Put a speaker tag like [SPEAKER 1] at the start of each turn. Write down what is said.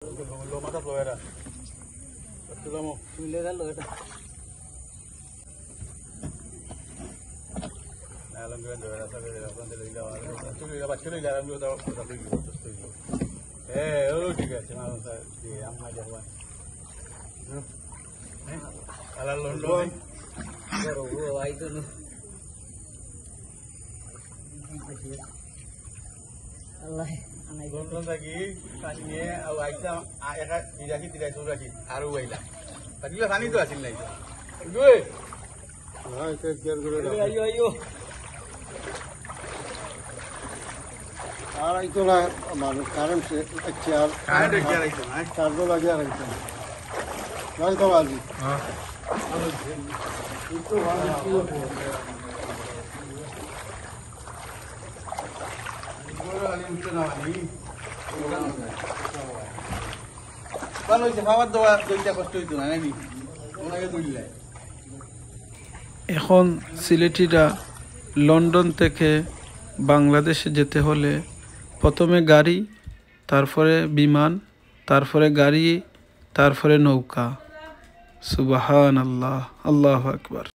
[SPEAKER 1] Lo matas lo era. Vamos.
[SPEAKER 2] Ilegal lo era.
[SPEAKER 1] Alam ko era sabi nila kung dili ilaw. Tuloy dapat tuloy dalam yo daw sa tuloy yo. ঠিক আছে না sir জি আমরা যাওয়া ala London
[SPEAKER 2] Pero ahí tú no. Allah, anak itu.
[SPEAKER 1] London lagi kaniye au aita eka dirasi tidak surasi aru waila tadi lah sani itu hasil lagi gue itu gear gue
[SPEAKER 2] Ayo.
[SPEAKER 3] আর এইগুলা মানুষ current chair
[SPEAKER 1] kayak ada gear itu nah
[SPEAKER 3] চার্জও লাগিয়ে রাখছে গাড়ি তো বাজি একটু ভালো
[SPEAKER 1] gue kali itu nawani kalau si Fawad doa doa কষ্ট itu না নাকি ওনাকে বললে
[SPEAKER 4] এখন সিলেটিরা লন্ডন থেকে বাংলাদেশে যেতে হলে প্রথমে গাড়ি, তারপরে বিমান, তারপরে গাড়ি, তারপরে নৌকা। সুবহানাল্লাহ, আল্লাহু আকবার।